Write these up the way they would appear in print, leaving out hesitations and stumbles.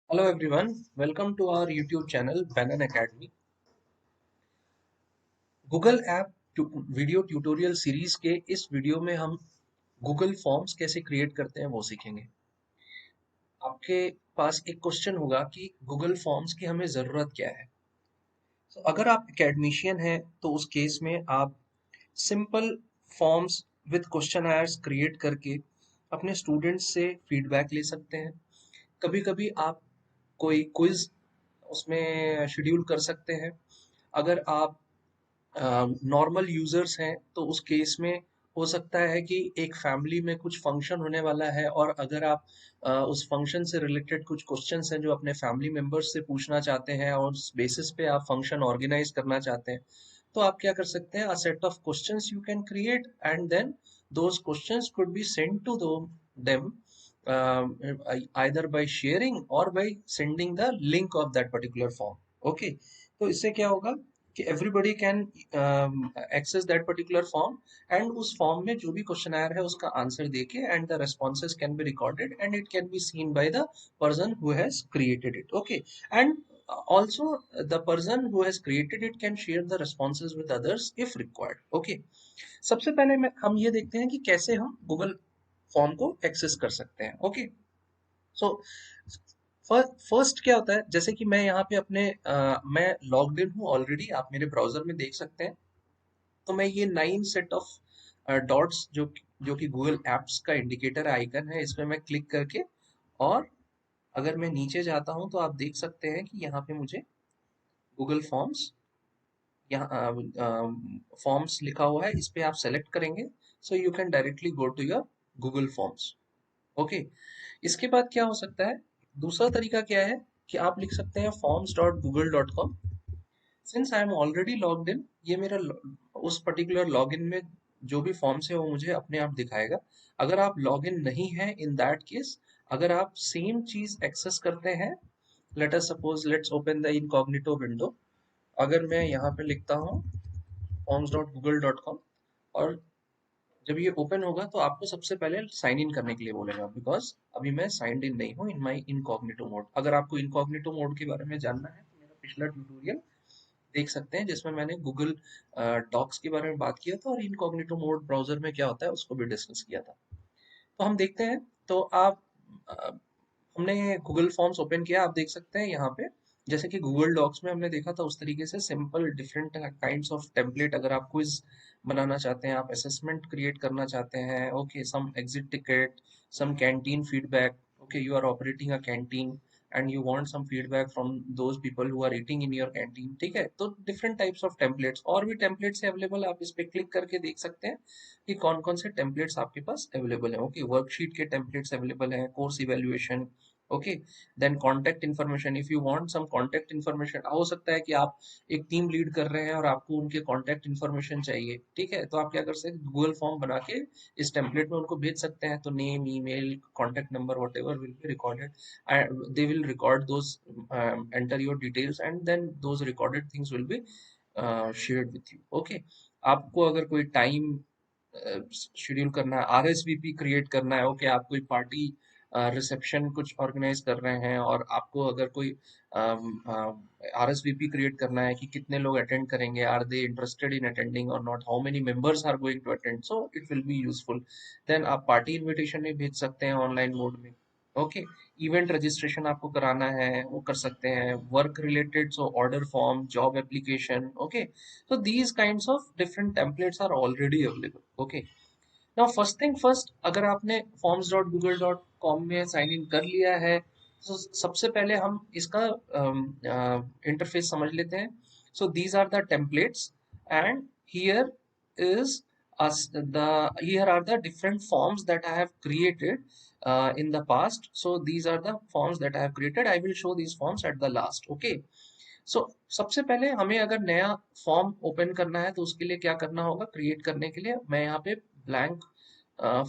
Hello everyone, welcome to our YouTube channel Banyan Academy. Google app video tutorial series के इस video में हम Google forms कैसे create करते हैं वो सीखेंगे। आपके पास एक क्वेश्चन होगा कि गूगल फॉर्म्स की हमें ज़रूरत क्या है। तो अगर आप एकेडमिशियन हैं तो उस केस में आप सिंपल फॉर्म्स विद क्वेश्चनआयर्स क्रिएट करके अपने स्टूडेंट्स से फीडबैक ले सकते हैं। कभी कभी आप कोई क्विज उसमें शेड्यूल कर सकते हैं। अगर आप नॉर्मल यूजर्स हैं तो उस केस में हो सकता है कि एक फैमिली में कुछ फंक्शन होने वाला है और अगर आप उस फंक्शन से रिलेटेड कुछ क्वेश्चंस हैं जो अपने फैमिली मेंबर्स से पूछना चाहते हैं और उस बेसिस पे आप फंक्शन ऑर्गेनाइज करना चाहते हैं, तो आप क्या कर सकते हैं, a set of questions you can create and then those questions could be sent to them either by sharing or by sending the link of that particular form. Okay, तो इससे क्या होगा कि everybody can access that particular form and उस form में जो भी questionnaire है उसका answer देके and the responses can be recorded and it can be seen by the person who has created it. Okay, and also the person who has created it can share the responses with others if required. Okay, सबसे पहले हम ये देखते हैं कि कैसे हम Google form को एक्सेस कर सकते हैं। ओके, सो फर्स्ट क्या होता है, जैसे कि मैं यहाँ पे मैं लॉग्ड इन हूँ ऑलरेडी, आप मेरे ब्राउजर में देख सकते हैं। तो मैं ये 9 सेट ऑफ डॉट्स जो कि गूगल एप्स का इंडिकेटर आइकन है, इसमें मैं क्लिक करके और अगर मैं नीचे जाता हूँ तो आप देख सकते हैं कि यहाँ पे मुझे गूगल फॉर्म्स, यहाँ फॉर्म्स लिखा हुआ है, इस पे आप सेलेक्ट करेंगे so you can directly go to your Google forms. Okay, इसके बाद क्या हो सकता है, दूसरा तरीका क्या है कि आप लिख सकते हैं forms.google.com। Since I am already logged in, ये मेरा उस पर्टिकुलर लॉगिन में जो भी फॉर्म्स है वो मुझे अपने आप दिखाएगा। अगर आप लॉगिन नहीं है, इन दैट केस अगर आप सेम चीज एक्सेस करते हैं, late us suppose let's open the incognito window. अगर मैं यहाँ पे लिखता हूँ forms.google.com और जब ये ओपन होगा तो आपको सबसे पहले साइन इन करने के लिए बोलेगा, बिकॉज अभी मैं साइंड इन नहीं हूँ इन माई इनकॉग्निटो मोड। अगर आपको इनकॉग्निटो मोड के बारे में जानना है तो मेरा पिछला ट्यूटोरियल देख सकते हैं जिसमें मैंने गूगल डॉक्स के बारे में बात किया था और इनकॉग्निटो मोड ब्राउजर में क्या होता है उसको भी डिस्कस किया था। तो हम देखते हैं, तो आप अ, हमने गूगल फॉर्म्स ओपन किया, आप देख सकते हैं यहाँ पे जैसे कि गूगल डॉक्स में हमने देखा था उस तरीके से simple different kinds of template. अगर आप क्विज बनाना चाहते हैं, आप असेसमेंट क्रिएट करना चाहते हैं, okay, some exit ticket, some canteen feedback, okay, you are operating a canteen and you want some feedback from those people who are eating in your canteen, ठीक है। तो डिफरेंट टाइप्स ऑफ टेम्पलेट्स और भी templates available, आप इस पे click करके देख सकते हैं कि कौन कौन से टेम्पलेट्स आपके पास अवेलेबल है। ओके, वर्कशीट के टेम्पलेट्स अवेलेबल हैं, course evaluation, okay, then contact information, if you want some contact information, हो सकता है कि आप एक टीम लीड कर रहे हैं और आपको उनके कॉन्टैक्ट इन्फॉर्मेशन चाहिए, ठीक है, तो आप क्या कर सकते हैं, गूगल फॉर्म बना के इस टेम्पलेट में उनको भेज सकते हैं। तो name, email, contact number, what ever will be recorded, they will record those, enter your details and then those recorded things will be shared with you. Okay, आपको अगर कोई टाइम शेड्यूल करना है, आरएसवीपी क्रिएट करना है, okay, आप कोई party reception कुछ ऑर्गेनाइज कर रहे हैं और आपको अगर कोई आरएसवीपी क्रिएट करना है कि कितने लोग अटेंड करेंगे, are they interested in attending और not, how many members are going to attend, so it will be useful. Then आप पार्टी इनविटेशन भी भेज सकते हैं ऑनलाइन मोड में। ओके, इवेंट रजिस्ट्रेशन आपको कराना है वो कर सकते हैं, work related, so order form, job application, okay, so these kinds of different templates are already available. Okay, now first thing first, अगर आपने forms.google.com में साइन इन कर लिया है तो सबसे पहले हम इसका इंटरफेस समझ लेते हैं। so these are the templates and here is here are the different forms that I have created in the past. So these are the forms that I have created. I will show these forms at the last. Okay, सबसे पहले हमें अगर नया form open करना है तो उसके लिए क्या करना होगा, क्रिएट करने के लिए मैं यहाँ पे ब्लैंक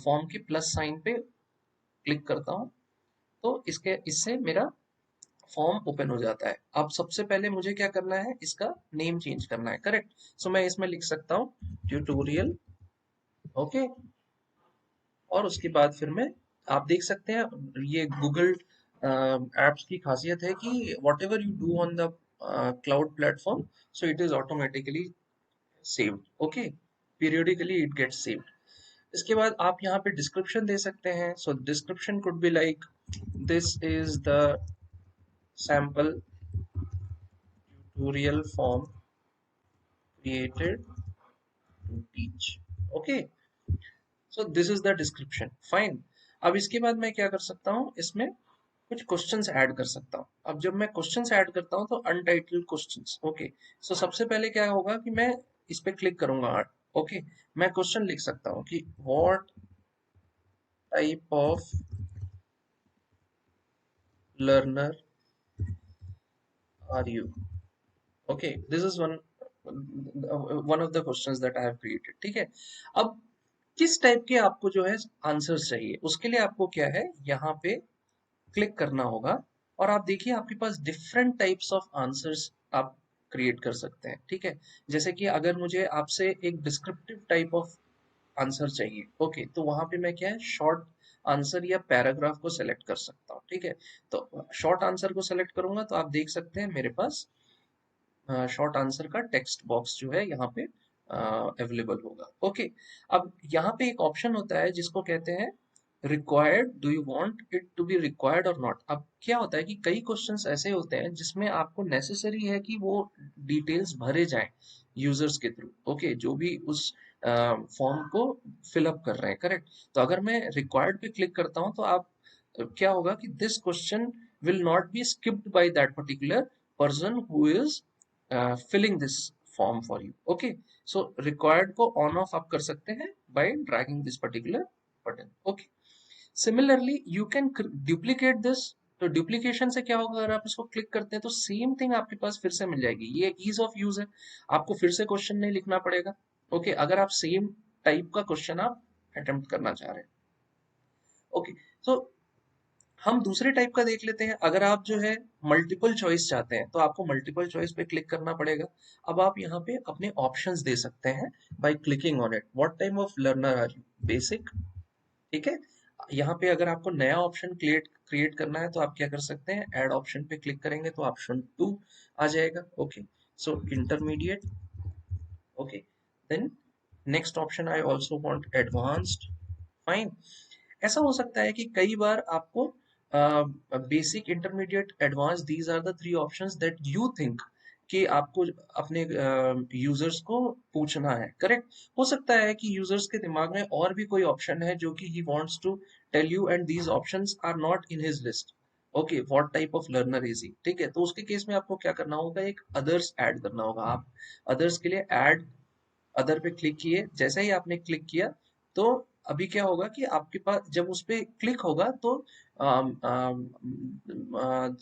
फॉर्म के प्लस साइन पे क्लिक करता हूँ, तो इसके इससे मेरा फॉर्म ओपन हो जाता है। अब सबसे पहले मुझे क्या करना है, इसका नेम चेंज करना है, करेक्ट। सो मैं इसमें लिख सकता हूँ ट्यूटोरियल, ओके, और उसके बाद फिर मैं, आप देख सकते हैं ये गूगल एप्स की खासियत है कि what ever you do on the cloud platform, so it is automatically saved. Okay, periodically it gets saved. इसके बाद आप यहाँ पे डिस्क्रिप्शन दे सकते हैं. So description could be like, this is the sample tutorial form created to teach. Okay, so this is the description. Fine. अब इसके बाद मैं क्या कर सकता हूँ, इसमें कुछ क्वेश्चंस ऐड कर सकता हूँ. अब जब मैं क्वेश्चंस ऐड करता हूँ तो अनटाइटल्ड क्वेश्चंस. ओके, सो सबसे पहले क्या होगा कि मैं इस पे क्लिक करूंगा. ओके, मैं क्वेश्चन लिख सकता हूँ कि what type of learner are you. Okay, this is one of the questions that I have created. ठीक है, अब किस टाइप के आपको जो है आंसर्स चाहिए, उसके लिए आपको क्या है, यहाँ पे क्लिक करना होगा और आप देखिए आपके पास डिफरेंट टाइप्स ऑफ आंसर्स आप क्रिएट कर सकते हैं. ठीक है, जैसे कि अगर मुझे आपसे एक डिस्क्रिप्टिव टाइप ऑफ आंसर चाहिए, ओके, तो वहां पे मैं क्या है, शॉर्ट आंसर या पैराग्राफ को सेलेक्ट कर सकता हूँ. ठीक है, तो शॉर्ट आंसर को सेलेक्ट करूंगा तो आप देख सकते हैं मेरे पास शॉर्ट आंसर का टेक्स्ट बॉक्स जो है यहाँ पे अवेलेबल होगा. ओके, अब यहाँ पे एक ऑप्शन होता है जिसको कहते हैं required, do you want it to be required और नॉट. अब क्या होता है कि कई क्वेश्चंस ऐसे होते हैं जिसमें आपको नेसेसरी है कि वो डिटेल्स भरे जाएं यूजर्स के थ्रू. ओके, जो भी उस फॉर्म को फिलअप कर रहे हैं, करेक्ट. तो अगर मैं रिक्वायर्ड पे क्लिक करता हूँ तो आप क्या होगा कि this question will not be skipped by that particular person who is filling this form for you. Okay, so required को ऑन ऑफ आप कर सकते हैं by dragging this particular button. Okay, similarly you can duplicate this. तो duplication से क्या होगा, अगर आप इसको क्लिक करते हैं तो सेम थिंग आपके पास फिर से मिल जाएगी. ये ईज ऑफ यूज है, आपको फिर से क्वेश्चन नहीं लिखना पड़ेगा. ओके, अगर आप सेम टाइप का क्वेश्चन आप अटेम्प्ट करना चाह रहे हैं. ओके, सो हम दूसरे टाइप का देख लेते हैं. अगर आप जो है मल्टीपल चॉइस चाहते हैं तो आपको मल्टीपल चॉइस पे क्लिक करना पड़ेगा. अब आप यहाँ पे अपने ऑप्शंस दे सकते हैं by clicking on it. What type of learner are you, basic. ठीक है, यहाँ पे अगर आपको नया ऑप्शन क्रिएट क्रिएट करना है तो आप क्या कर सकते हैं, ऐड ऑप्शन पे क्लिक करेंगे तो ऑप्शन 2 आ जाएगा. Okay, so intermediate. Okay, then next option I also want advanced. Fine. ऐसा हो सकता है कि कई बार आपको basic, intermediate, advance, these are the three options that you think कि आपको अपने यूजर्स को पूछना है, करेक्ट. हो सकता है कि यूजर्स के दिमाग में और भी कोई ऑप्शन है जो कि he wants to tell you and these options are not in his list. Okay, what type of learner is he. ठीक है, तो उसके केस में आपको क्या करना होगा, एक अदर्स ऐड करना होगा. आप अदर्स के लिए ऐड अदर पे क्लिक किए. जैसे ही आपने क्लिक किया तो अभी क्या होगा कि आपके पास जब उस पे क्लिक होगा तो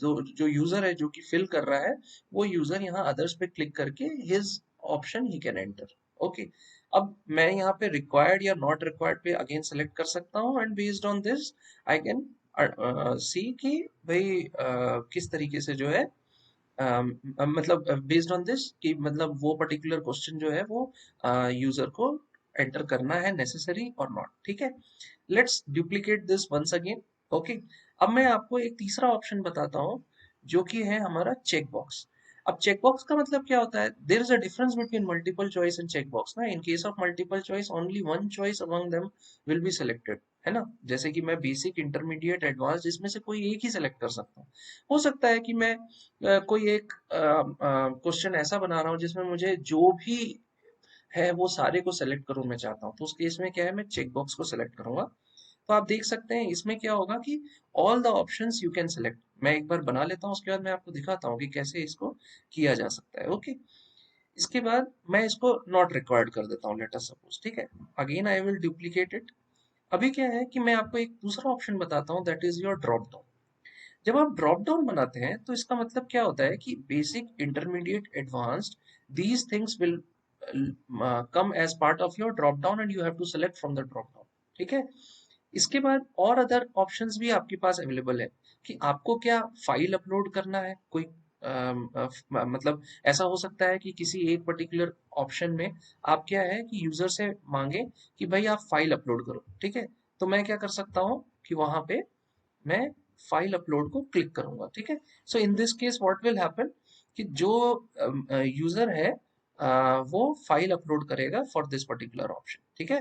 जो जो यूजर है जो कि फिल कर रहा है, वो यूजर यहाँ अदर्स पे क्लिक करके his option he can enter. Okay, अब मैं यहाँ पे रिक्वायर्ड या नॉट रिक्वायर्ड पे अगेन सेलेक्ट कर सकता हूँ and based on this I can see कि भाई किस तरीके से जो है मतलब बेस्ड ऑन दिस कि मतलब वो पर्टिकुलर क्वेश्चन जो है वो यूजर को एंटर करना है, नेसेसरी और नॉट. ठीक है, let's duplicate this once again. Okay, अब मैं आपको एक तीसरा ऑप्शन बताता हूँ जो कि है हमारा चेक बॉक्स. अब चेक बॉक्स का मतलब क्या होता है, there is a difference between multiple choice and check box ना. In case of multiple choice only one choice among them will be selected, है ना. जैसे कि मैं बेसिक, इंटरमीडिएट, एडवांस, इसमें से कोई एक ही सिलेक्ट कर सकता हूँ. हो सकता है कि मैं कोई एक क्वेश्चन ऐसा बना रहा हूँ जिसमें मुझे जो भी है वो सारे को सेलेक्ट करूँ मैं चाहता हूँ, तो उस केस में क्या है, मैं चेक बॉक्स को सेलेक्ट करूंगा. तो आप देख सकते हैं इसमें क्या होगा कि all the options you can select. मैं एक बार बना लेता हूँ, उसके बाद मैं आपको दिखाता हूँ कि कैसे इसको किया जा सकता है. ओके, इसके बाद मैं इसको नॉट रिक्वायर्ड कर देता हूँ, लेट अस सपोज. ठीक है, again I will duplicate it. अभी क्या है कि मैं आपको एक दूसरा ऑप्शन बताता हूँ, that is your drop down. जब आप ड्रॉप डाउन बनाते हैं तो इसका मतलब क्या होता है कि basic, intermediate, advanced, these things will come as part of your drop down and you have to select from the drop down. ठीक है, इसके बाद और अदर ऑप्शंस भी आपके पास अवेलेबल है कि आपको क्या फाइल अपलोड करना है. कोई मतलब ऐसा हो सकता है कि किसी एक पर्टिकुलर ऑप्शन में आप क्या है कि यूजर से मांगे कि भाई आप फाइल अपलोड करो. ठीक है, तो मैं क्या कर सकता हूँ कि वहां पे मैं फाइल अपलोड को क्लिक करूंगा, ठीक है। So in this case what will happen कि जो यूजर है वो फाइल अपलोड करेगा फॉर दिस पर्टिकुलर ऑप्शन, ठीक है।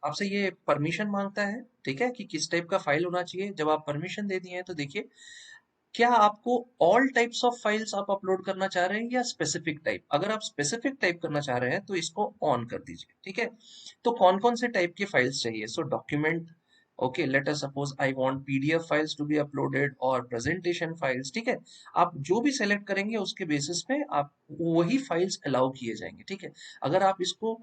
आपसे ये परमिशन मांगता है, ठीक है, कि किस टाइप का फाइल होना चाहिए। जब आप परमिशन दे दिए हैं तो देखिए, क्या आपको ऑल टाइप्स ऑफ फाइल्स आप अपलोड करना चाह रहे हैं या स्पेसिफिक टाइप। अगर आप स्पेसिफिक टाइप करना चाह रहे हैं तो इसको ऑन कर दीजिए, ठीक है। तो कौन कौन से टाइप के फाइल्स चाहिए? So document, okay, let us suppose I want PDF files to be uploaded और प्रेजेंटेशन फाइल्स, ठीक है। आप जो भी सेलेक्ट करेंगे उसके बेसिस पे आप वही फाइल्स अलाउ किए जाएंगे, ठीक है। अगर आप इसको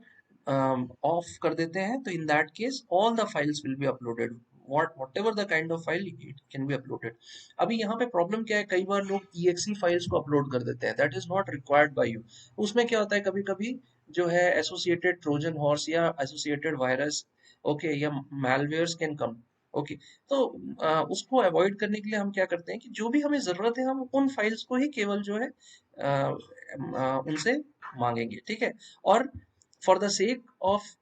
ऑफ कर देते हैं तो इन that case all the files will be uploaded, whatever the kind of file it can be uploaded। अभी यहाँ पे प्रॉब्लम क्या है, कई बार लोग exe फाइल्स को अपलोड कर देते हैं, that is not required by you. उसमें क्या होता है, कभी कभी जो है एसोसिएटेड ट्रोजन हॉर्स या एसोसिएटेड वायरस, ओके, या मैलवेयर्स कैन कम, ओके। तो उसको अवॉइड करने के लिए हम क्या करते हैं कि जो भी हमें जरूरत है हम उन फाइल्स को ही केवल जो है उनसे मांगेंगे, ठीक है। और for the sake of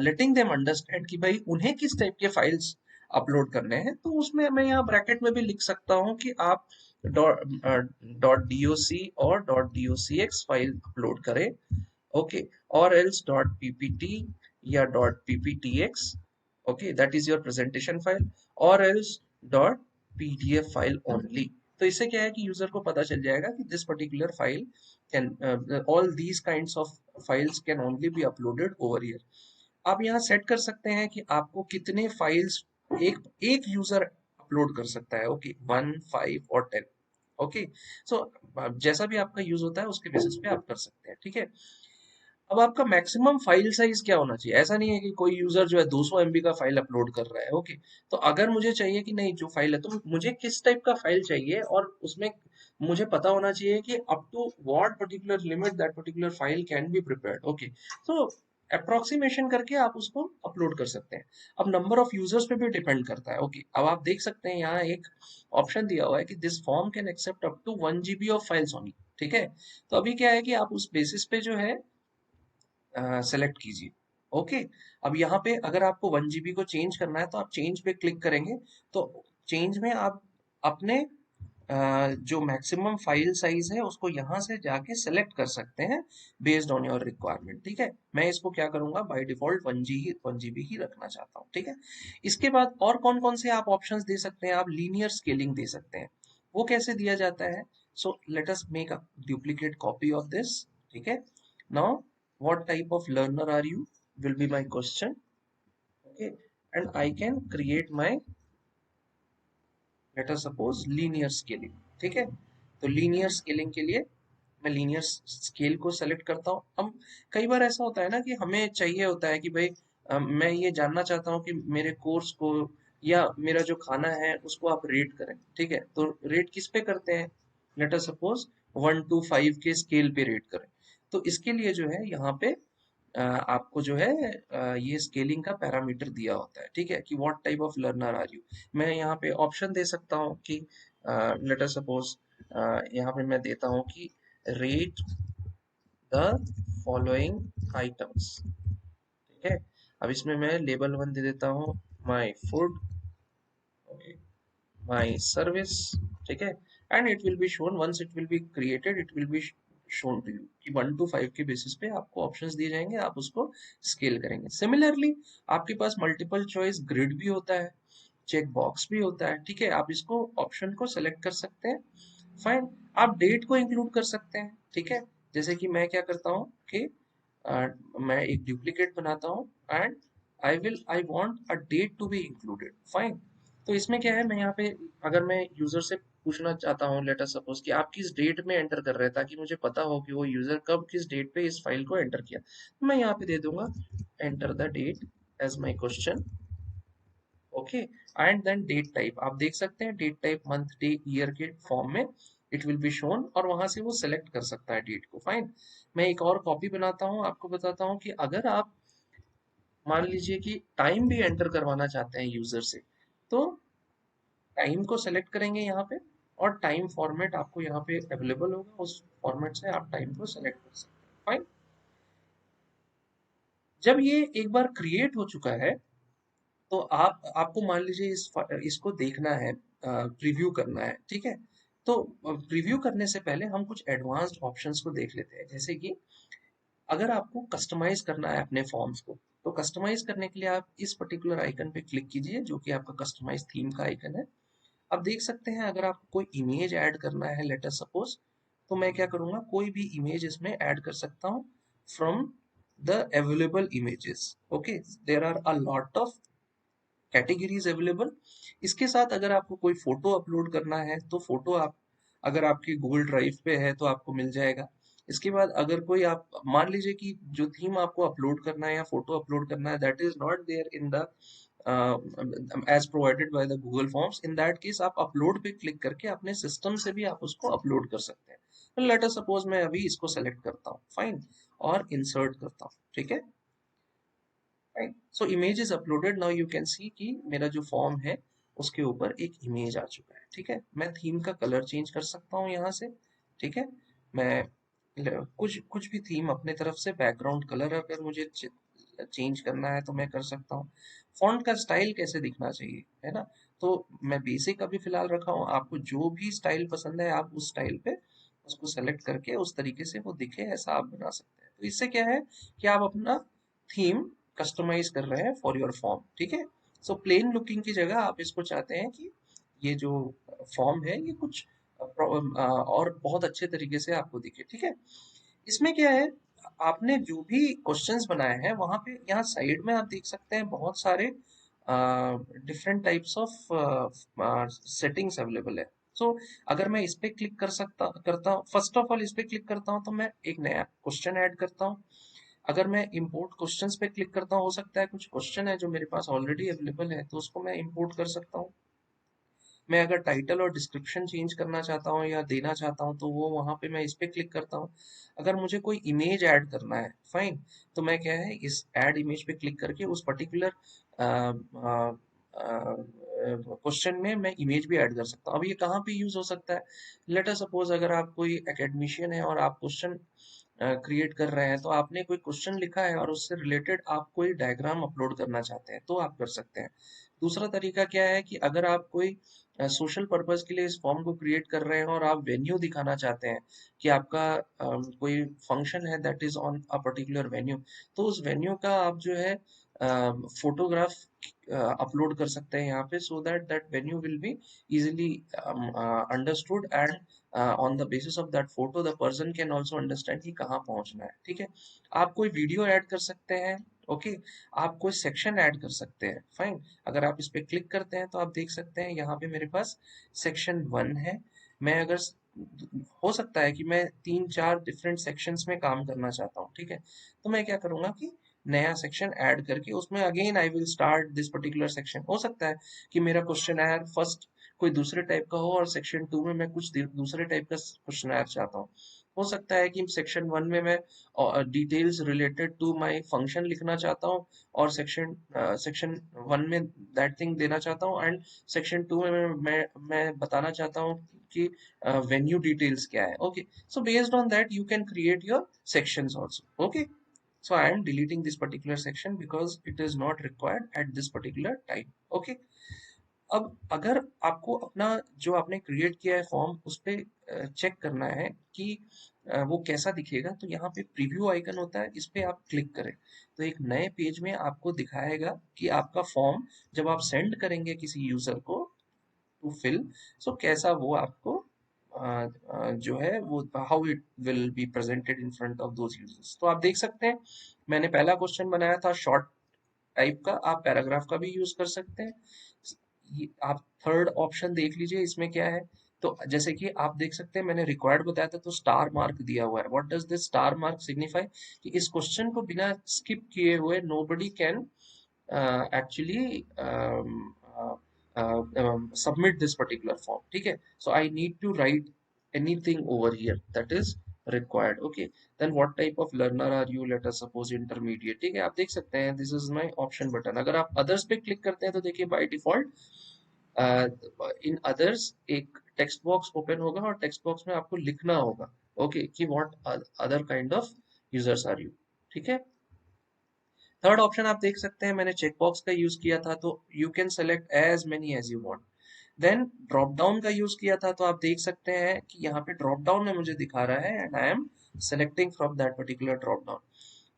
letting them understand कि भाई उन्हें किस टाइप के फाइल्स अपलोड करने हैं, तो उसमें मैं यहाँ ब्रैकेट में भी लिख सकता हूँ कि आप डॉट डीओसी और डॉट डॉक्स फाइल अपलोड करें, ओके, और एल्स डॉट पीपीटी या dot PPTX, okay, that is your presentation file, और else dot PDF file only. तो इससे क्या है कि यूजर को पता चल जाएगा कि this particular file can, all these kinds of files can only be uploaded over here. आप यहाँ सेट कर सकते हैं कि आपको कितने फाइल्स एक एक यूजर अपलोड कर सकता है, ओके, 1, 5 और 10, ओके। सो जैसा भी आपका यूज होता है उसके बेसिस पे आप कर सकते हैं, ठीक है। अब आपका मैक्सिमम फाइल साइज क्या होना चाहिए? ऐसा नहीं है कि कोई यूजर जो है 200 एमबी का फाइल अपलोड कर रहा है, ओके। तो अगर मुझे चाहिए कि नहीं, जो फाइल है तो मुझे किस टाइप का फाइल चाहिए और उसमें मुझे पता होना चाहिए कि up to what particular limit that particular file can be prepared, okay. तो अप्रोक्सीमेशन करके आप उसको अपलोड कर सकते हैं। अब नंबर ऑफ यूजर्स पे भी डिपेंड करता है, ओके। अब आप देख सकते हैं यहाँ एक ऑप्शन दिया हुआ है कि this form can accept up to 1 GB of files only, ठीक है। तो अभी क्या है कि आप उस बेसिस पे जो है सेलेक्ट कीजिए, ओके। अब यहाँ पे अगर आपको 1 GB को चेंज करना है तो आप चेंज पे क्लिक करेंगे, तो चेंज में आप अपने जो मैक्सिमम फाइल साइज है उसको यहाँ से जाके सेलेक्ट कर सकते हैं बेस्ड ऑन योर रिक्वायरमेंट, ठीक है। मैं इसको क्या करूंगा, बाय डिफॉल्ट 1 GB ही रखना चाहता हूँ, ठीक है। इसके बाद और कौन कौन से आप ऑप्शंस दे सकते हैं, आप लीनियर स्केलिंग दे सकते हैं। वो कैसे दिया जाता है? So let us make a duplicate copy of this, ठीक है। Now what type of learner are you will be my question, okay, and I can create my, let us suppose, linear scaling, ठीक है। तो linear scaling के लिए मैं linear scale को select करता हूँ। अब कई बार ऐसा होता है ना कि हमें चाहिए होता है कि भाई मैं ये जानना चाहता हूँ कि मेरे कोर्स को या मेरा जो खाना है उसको आप रेट करें, ठीक है। तो रेट किस पे करते हैं? लेट अस सपोज 1 to 5 के स्केल पे रेट करें। तो इसके लिए जो है यहाँ पे आपको जो है ये स्केलिंग का पैरामीटर दिया होता है, ठीक है, कि what type of learner are you. मैं यहाँ पे ऑप्शन दे सकता हूँ कि लेट अस सपोज यहाँ पे मैं देता हूँ कि रेट द फॉलोइंग आइटम्स, ठीक है। अब इसमें मैं लेबल 1 दे देता हूँ, my food, okay, my service, ठीक है। And it will be shown once it will be created, it will be shown to you कि 1 to 5 के बेसिस पे आपको ऑप्शंस दिए जाएंगे, आप उसको स्केल करेंगे। सिमिलरली आपके पास मल्टीपल चॉइस ग्रिड भी होता है, चेक बॉक्स भी होता है, ठीक है। आप इसको ऑप्शन को सेलेक्ट कर सकते हैं, फाइन। आप डेट को इंक्लूड कर सकते हैं, ठीक है। जैसे कि मैं क्या करता हूँ कि मैं एक डुप्लीकेट बनाता हूँ and I want a date to be included, fine. तो इसमें क्या है, मैं यहाँ पे अगर मैं यूजर से पूछना चाहता हूँ, लेट अस सपोज कि आप किस डेट में एंटर कर रहे हैं, ताकि मुझे पता हो कि वो यूजर कब किस डेट पे इस फाइल को एंटर किया, तो मैं यहाँ पे दे दूंगा enter the date as my question, okay. And then date type आप देख सकते हैं, date type month day year के फॉर्म में इट विल बी शोन, और वहां से वो सिलेक्ट कर सकता है डेट को, फाइन। मैं एक और कॉपी बनाता हूँ, आपको बताता हूँ कि अगर आप मान लीजिए कि टाइम भी एंटर करवाना चाहते हैं यूजर से, तो टाइम को सेलेक्ट करेंगे यहाँ पे, और टाइम फॉर्मेट आपको यहाँ पे अवेलेबल होगा, उस फॉर्मेट से आप टाइम को सेलेक्ट कर सकते हैं, फाइन। जब ये एक बार क्रिएट हो चुका है तो आपको मान लीजिए इसको देखना है, प्रीव्यू करना है, ठीक है। तो प्रीव्यू करने से पहले हम कुछ एडवांस्ड ऑप्शंस को देख लेते हैं, जैसे कि अगर आपको कस्टमाइज करना है अपने फॉर्म्स को, तो कस्टमाइज करने के लिए आप इस पर्टिकुलर आइकन पे क्लिक कीजिए, जो कि आपका कस्टमाइज थीम का आइकन है। आप देख सकते हैं अगर आपको कोई इमेज ऐड करना है, लेट अस सपोज, तो मैं क्या करूंगा, कोई भी इमेज इसमें ऐड कर सकता हूँ from the available images. Okay, there are a lot of categories available. इसके साथ अगर आपको कोई फोटो अपलोड करना है तो फोटो आप अगर आपकी गूगल ड्राइव पे है तो आपको मिल जाएगा। इसके बाद अगर कोई आप मान लीजिए कि जो थीम आपको अपलोड करना है या फोटो अपलोड करना है that is not there in the as provided by the Google forms, in that case आप अपलोड पे क्लिक करके अपने सिस्टम से भी आप उसको अपलोड कर सकते हैं। लेट अस सपोज मैं अभी इसको सेलेक्ट करता हूँ, फाइन, और इंसर्ट करता हूँ, ठीक है। Right, so image is uploaded, now you can see कि मेरा जो फॉर्म है उसके ऊपर एक इमेज आ चुका है, ठीक है। मैं थीम का कलर चेंज कर सकता हूँ यहाँ से, ठीक है। मैं कुछ कुछ भी थीम अपने तरफ से बैकग्राउंड कलर अगर मुझे चेंज करना है तो मैं कर सकता हूँ। फॉन्ट का स्टाइल कैसे दिखना चाहिए, है ना, तो मैं बेसिक अभी फिलहाल रखा हूँ। आपको जो भी स्टाइल पसंद है आप उस स्टाइल पे उसको सेलेक्ट करके उस तरीके से वो दिखे ऐसा आप बना सकते हैं। तो इससे क्या है कि आप अपना थीम कस्टमाइज कर रहे हैं फॉर योर फॉर्म, ठीक है। सो प्लेन लुकिंग की जगह आप इसको चाहते हैं कि ये जो फॉर्म है ये कुछ और बहुत अच्छे तरीके से आपको दिखे, ठीक है। इसमें क्या है, आपने जो भी क्वेश्चंस बनाए हैं वहां पे यहाँ साइड में आप देख सकते हैं बहुत सारे different types of settings available है। सो अगर मैं इस पे क्लिक करता हूँ, फर्स्ट ऑफ ऑल इस पे क्लिक करता हूँ तो मैं एक नया क्वेश्चन ऐड करता हूँ। अगर मैं इंपोर्ट क्वेश्चंस पे क्लिक करता हूँ, हो सकता है कुछ क्वेश्चन है जो मेरे पास ऑलरेडी अवेलेबल है तो उसको मैं इंपोर्ट कर सकता हूँ। मैं अगर टाइटल और डिस्क्रिप्शन चेंज करना चाहता हूँ या देना चाहता हूँ तो वो वहाँ पे मैं इस पे क्लिक करता हूँ। अगर मुझे कोई इमेज ऐड करना है, फाइन, तो मैं क्या है इस ऐड इमेज पे क्लिक करके उस पर्टिकुलर क्वेश्चन में मैं इमेज भी ऐड कर सकता हूँ। अब ये कहाँ पे यूज हो सकता है, लेट अस सपोज अगर आप कोई एकेडमिशियन है और आप क्वेश्चन क्रिएट कर रहे हैं, तो आपने कोई क्वेश्चन लिखा है और उससे रिलेटेड आप कोई डायग्राम अपलोड करना चाहते हैं तो आप कर सकते हैं। दूसरा तरीका क्या है कि अगर आप कोई सोशल पर्पस के लिए इस फॉर्म को क्रिएट कर रहे हैं और आप वेन्यू दिखाना चाहते हैं कि आपका कोई फंक्शन है that is on a particular venue, तो उस वेन्यू का आप जो है फोटोग्राफ अपलोड कर सकते हैं यहाँ पे, so that that venue will be easily understood and on the basis of that photo the person can also understand कि कहाँ पहुंचना है, ठीक है। आप कोई वीडियो ऐड कर सकते हैं, ओके, आप कोई सेक्शन ऐड कर सकते हैं, फाइन। अगर आप इस पे क्लिक करते हैं तो आप देख सकते हैं यहाँ पे मेरे पास सेक्शन 1 है। मैं अगर हो सकता है कि मैं 3-4 डिफरेंट सेक्शंस में काम करना चाहता हूँ, ठीक है। तो मैं क्या करूंगा कि नया सेक्शन ऐड करके उसमें again I will start this particular section. हो सकता है कि मेरा क्वेश्चन आयर फर्स्ट कोई दूसरे टाइप का हो और सेक्शन 2 में मैं कुछ दूसरे टाइप का क्वेश्चन आयर चाहता हूँ। हो सकता है कि सेक्शन 1 में मैं details related to my function लिखना चाहता हूँ और सेक्शन 1 में दैट थिंग देना चाहता हूँ, एंड सेक्शन 2 में मैं बताना चाहता हूँ कि वेन्यू डिटेल्स क्या है, okay. So based on that you can create your sections also, okay. So I am deleting this particular section because it is not required at this particular time, okay. अब अगर आपको अपना जो आपने create किया है फॉर्म उस पे चेक करना है कि वो कैसा दिखेगा, तो यहाँ पे प्रीव्यू आइकन होता है, इस पे आप क्लिक करें तो एक नए पेज में आपको दिखाएगा कि आपका फॉर्म जब आप सेंड करेंगे किसी यूजर को टू फिल, सो कैसा वो आपको जो है वो how it will be presented in front of those users. तो आप देख सकते हैं मैंने पहला क्वेश्चन बनाया था शॉर्ट टाइप का, आप पैराग्राफ का भी यूज कर सकते हैं। आप थर्ड ऑप्शन देख लीजिए इसमें क्या है। तो जैसे कि आप देख सकते हैं मैंने रिक्वायर्ड बताया था तो स्टार मार्क दिया हुआ है। What does this star mark signify, कि इस क्वेश्चन को बिना स्किप किए हुए nobody can actually submit this particular form, ठीक है। So I need to write anything over here that is required, okay. Then what type of learner are you, let us suppose intermediate, ठीक है। आप देख सकते हैं this is my option button। अगर आप others पे क्लिक करते हैं तो देखिए by default इन others एक टेक्स्ट बॉक्स ओपन होगा और टेक्स्ट बॉक्स में आपको लिखना होगा, ओके, कि what other kind of users are you, ठीक है। थर्ड ऑप्शन आप देख सकते हैं, मैंने चेकबॉक्स का यूज किया था, तो you can select as many as you want. Then drop down का यूज किया था, तो आप देख सकते हैं कि यहाँ पे ड्रॉप डाउन में मुझे दिखा रहा है and I am selecting from that particular drop down.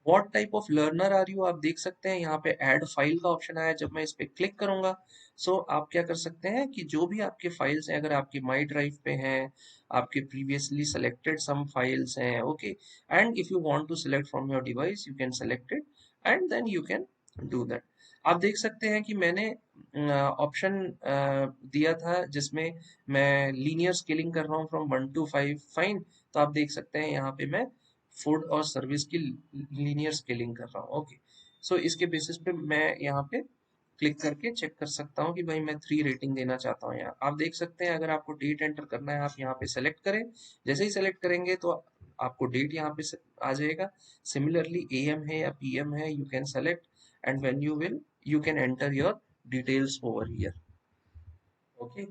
What type of learner are you, आप देख सकते हैं यहाँ पे ऐड फाइल का ऑप्शन आया, जब मैं इस पे क्लिक करूंगा सो आप क्या कर सकते हैं कि जो भी आपके फाइल्स हैं, अगर आपके माई ड्राइव पे हैं, आपके प्रीवियसली सेलेक्टेड सम फाइल्स हैं, okay, and if you want to select from your device you can select it and then you can do that. आप देख सकते हैं कि मैंने ऑप्शन दिया था जिसमें मैं लीनियर स्केलिंग कर रहा हूँ फ्रॉम 1 to 5, फाइन। तो आप देख सकते हैं यहाँ पे मैं फूड और सर्विस की लीनियर स्केलिंग कर रहा हूँ, ओके। सो इसके बेसिस पे मैं यहाँ पे क्लिक करके चेक कर सकता हूँ कि भाई मैं 3 रेटिंग देना चाहता हूँ। यहाँ आप देख सकते हैं, अगर आपको डेट एंटर करना है आप यहाँ पे सेलेक्ट करें, जैसे ही सेलेक्ट करेंगे तो आपको डेट यहाँ पे आ जाएगा। सिमिलरली एएम है या पीएम है, you can select and when you can enter your details over here, okay.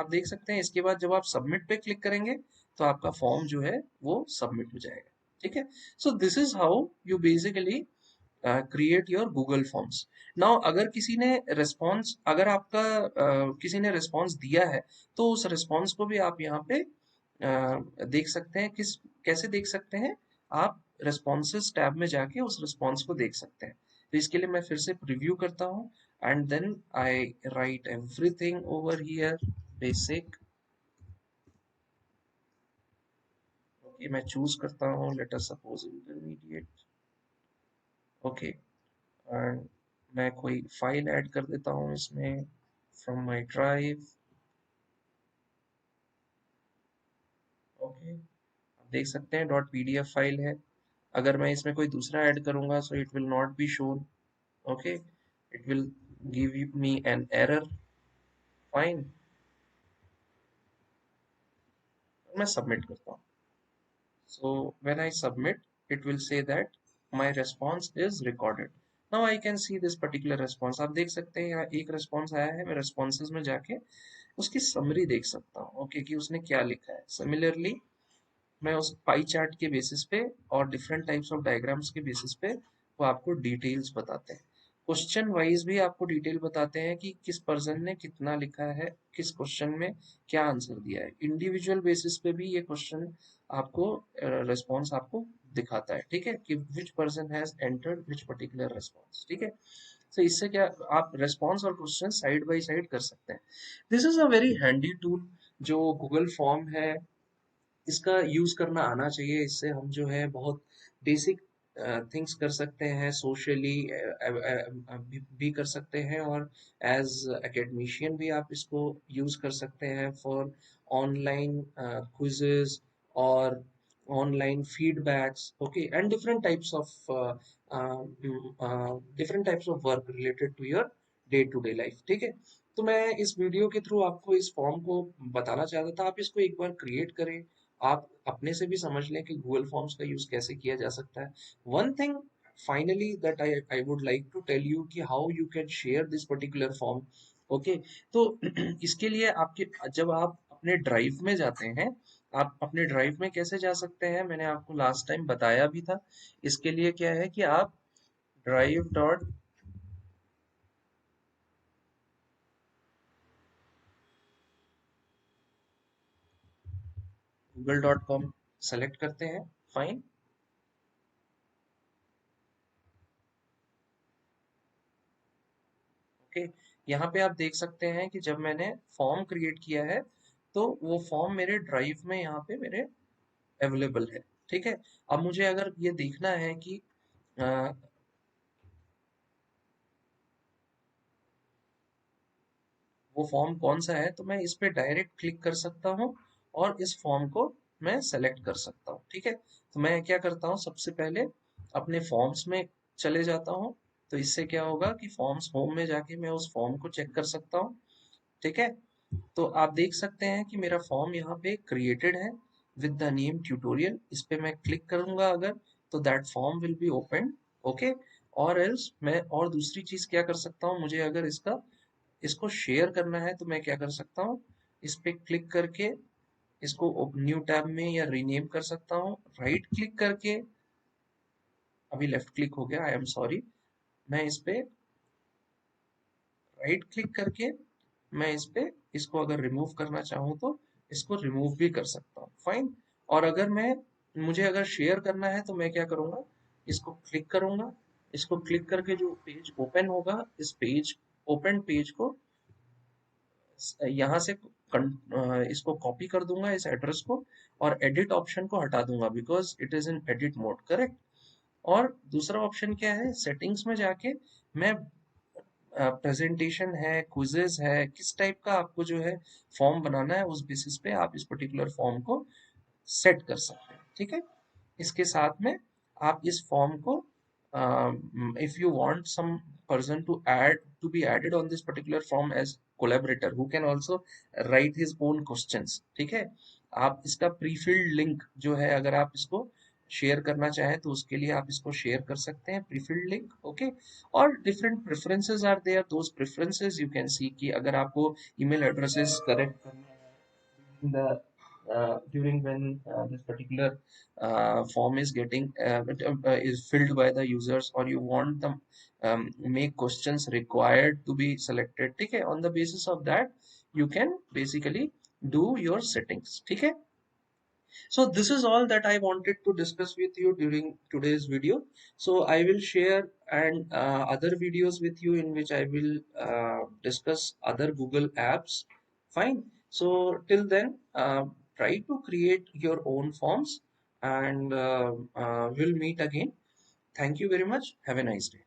आप देख सकते हैं इसके बाद जब आप सबमिट पे क्लिक करेंगे तो आपका फॉर्म जो है वो सबमिट हो जाएगा, ठीक है। So this is how you basically create your Google forms. Now अगर किसी ने रिस्पॉन्स, अगर आपका किसी ने रिस्पॉन्स दिया है तो उस रिस्पॉन्स को भी आप यहाँ पे देख सकते हैं। कैसे देख सकते हैं, आप रिस्पॉन्सेस टैब में जाके उस रिस्पॉन्स को देख सकते हैं। तो इसके लिए मैं फिर से प्रीव्यू करता हूँ and then I write everything over here, basic, okay. मैं चूज करता हूँ let us suppose intermediate, okay, and मैं कोई फाइल ऐड कर देता हूँ इसमें फ्रॉम माय ड्राइव, ओके। आप देख सकते हैं डॉट पीडीएफ फाइल है। अगर मैं इसमें कोई दूसरा ऐड करूंगा सो it will not be shown, okay, it will give me an error, fine. मैं सबमिट करता हूँ। So when I submit, it will say that my response is recorded. Now I can see this particular response. आप देख सकते हैं यहाँ एक response आया है, मैं responses में जाके उसकी summary देख सकता हूँ, ओके, कि उसने क्या लिखा है। Similarly मैं उस पाई चार्ट के बेसिस पे और डिफरेंट टाइप्स ऑफ डायग्राम्स के बेसिस पे वो आपको डिटेल्स बताते हैं। क्वेश्चन वाइज भी आपको डिटेल बताते हैं कि किस पर्सन ने कितना लिखा है, किस क्वेश्चन में क्या आंसर दिया है। इंडिविजुअल बेसिस पे भी ये क्वेश्चन आपको रिस्पॉन्स आपको दिखाता है, ठीक है, कि which person has entered which particular response, ठीक है। तो इससे क्या, आप रेस्पॉन्स और क्वेश्चन साइड बाय साइड कर सकते हैं। This is a very handy tool जो गूगल फॉर्म है, इसका यूज करना आना चाहिए। इससे हम जो है बहुत बेसिक थिंग्स कर सकते हैं, सोशली भी कर सकते हैं, और एज एकेडमिशियन भी आप इसको यूज कर सकते हैं फॉर ऑनलाइन क्विजेस और online feedbacks, okay, and different types of work related to your day to day life, ठीक है। तो मैं इस वीडियो के थ्रू आपको इस फॉर्म को बताना चाहता था, आप इसको एक बार क्रिएट करें, आप अपने से भी समझ लें कि गूगल फॉर्म्स का यूज कैसे किया जा सकता है। One thing finally that I would like to tell you कि how you can share this particular form, okay. तो इसके लिए आपके, जब आप अपने ड्राइव में जाते हैं, आप अपने ड्राइव में कैसे जा सकते हैं, मैंने आपको लास्ट टाइम बताया भी था। इसके लिए क्या है कि आप ड्राइव डॉट google.com सेलेक्ट करते हैं, फाइन, ओके। यहाँ पे आप देख सकते हैं कि जब मैंने फॉर्म क्रिएट किया है तो वो फॉर्म मेरे ड्राइव में यहाँ पे मेरे अवेलेबल है, ठीक है। अब मुझे अगर ये देखना है कि अ, वो फॉर्म कौन सा है, तो मैं इस पे डायरेक्ट क्लिक कर सकता हूँ और इस फॉर्म को मैं सेलेक्ट कर सकता हूँ, ठीक है। तो मैं क्या करता हूँ, सबसे पहले अपने फॉर्म्स में चले जाता हूँ। तो इससे क्या होगा कि फॉर्म्स होम में जाके मैं उस फॉर्म को चेक कर सकता हूँ, ठीक है। तो आप देख सकते हैं कि मेरा फॉर्म यहाँ पे क्रिएटेड है विद द नेम ट्यूटोरियल। इस पे मैं क्लिक करूंगा अगर, तो that form will be open, okay. और एल्स मैं और दूसरी चीज क्या कर सकता हूँ, मुझे अगर इसको शेयर करना है तो मैं क्या कर सकता हूँ, इस पे क्लिक करके इसको न्यू टैब में या रीनेम कर सकता हूँ, राइट क्लिक करके अभी लेफ्ट क्लिक हो गया, आई एम सॉरी। मैं इस पे राइट क्लिक करके मैं इस पे इसको अगर रिमूव करना चाहूँ तो इसको रिमूव भी कर सकता हूँ, फाइन। और अगर मैं मुझे अगर शेयर करना है तो मैं क्या करूँगा, इसको क्लिक करूँगा। इसको क्लिक करके जो पेज ओपन होगा, इस पेज ओपन पेज को यहाँ से इसको कॉपी कर दूंगा इस एड्रेस को, और एडिट ऑप्शन को हटा दूंगा because it is in edit mode, correct. और दूसरा ऑप्शन क्या है, सेटिंग्स में जाके मैं प्रेजेंटेशन है, क्विजेज है, किस टाइप का आपको जो है फॉर्म बनाना है, उस बेसिस पे आप इस पर्टिकुलर फॉर्म को सेट कर सकते हैं, ठीक है। इसके साथ में आप इस फॉर्म को if you want some person to be added on this particular form as collaborator who can also write his own questions, ठीक है। आप इसका प्रीफिल्ड लिंक जो है अगर आप इसको शेयर करना चाहें तो उसके लिए आप इसको शेयर कर सकते हैं, प्रीफिल्ड लिंक, ओके। और different preferences are there, those preferences you can see कि अगर आपको ईमेल एड्रेसेस करेक्ट करना है during when this particular form is getting is filled by the users, or you want them make questions required to be selected, ठीक है। on the basis of that you can basically do your settings, ठीक है। so this is all that I wanted to discuss with you during today's video. So I will share and other videos with you in which I will discuss other Google apps. Fine. So till then, try to create your own forms, and we'll meet again. Thank you very much. Have a nice day.